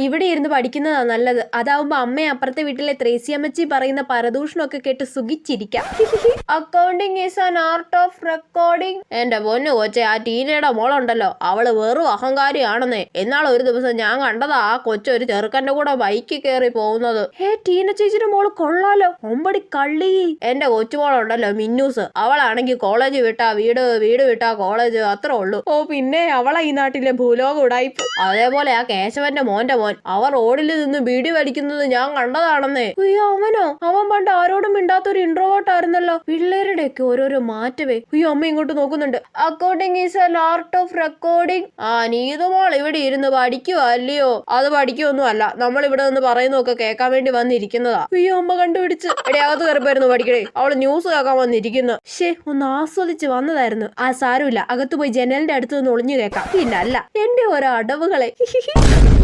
ഇവിടെ ഇരുന്ന് പഠിക്കുന്നതാ നല്ലത്. അതാവുമ്പോ അമ്മ അപ്പുറത്തെ വീട്ടിലെ ത്രേസ്യമ്മച്ചി പറയുന്ന പരദൂഷണമൊക്കെ കേട്ട് സുഖിച്ചിരിക്കാം. Accounting is an art of recording. എന്റെ പൊന്നു കൊച്ചെ, ആ ടീനയുടെ മോളുണ്ടല്ലോ, അവള് വെറും അഹങ്കാരിയാണെന്നേ. എന്നാൽ ഒരു ദിവസം ഞാൻ കണ്ടതാ ആ കൊച്ചൊരു ചെറുക്കന്റെ കൂടെ ബൈക്കിൽ കയറി പോകുന്നത്. ടീന ചേച്ചിയുടെ മോള് കൊള്ളാലോ, ഒമ്പടി കള്ളി. എന്റെ കൊച്ചുമോളുണ്ടല്ലോ മിന്നൂസ്, അവളാണെങ്കിൽ കോളേജ് വിട്ടാ വീട്, വീട് വിട്ടാ കോളേജ്, അത്രേ ഉള്ളൂ. പിന്നെ അവളാ ഈ നാട്ടിലെ ഭൂലോക ഉടായിപ്പ്. അതേപോലെ ആ കേശവന്റെ മോന്റെ മോൻ, അവർ റോഡിൽ നിന്ന് ബീഡി വലിക്കുന്നത് ഞാൻ കണ്ടതാണെന്നേ. അയ്യോ അവനോ? അവൻ പണ്ട് ആരോടും മിണ്ടാത്തൊരു ഇൻട്രോവേർട്ട് ആയിരുന്നല്ലോ. പിള്ളേരുടെ ഒക്കെ ഓരോരോ മാറ്റവേ. അയ്യോ അമ്മ ഇങ്ങോട്ട് നോക്കുന്നുണ്ട്. Accounting is an art of recording. Neethumol ഇവിടെ ഇരുന്ന് പഠിക്കുവാ അല്ലയോ? അത് പഠിക്കുവൊന്നും അല്ല, നമ്മൾ ഇവിടെ നിന്ന് പറയുന്നതൊക്കെ കേൾക്കാൻ വേണ്ടി വന്നിരിക്കുന്നതാ. അയ്യോ അമ്മ കണ്ടുപിടിച്ച്. അകത്ത് കയറിപ്പോയിരുന്നു പഠിക്കണേ. അവള് ന്യൂസ് കേൾക്കാൻ വന്നിരിക്കുന്നു. ഒന്ന് ആസ്വദിച്ച് വന്നതായിരുന്നു. സാരമില്ല, അകത്ത് പോയി ജനലിന്റെ അടുത്ത് നിന്ന് ഒളിഞ്ഞു കേൾക്കാം. പിന്നല്ല എന്റെ ഓരോ അടവുകളെ.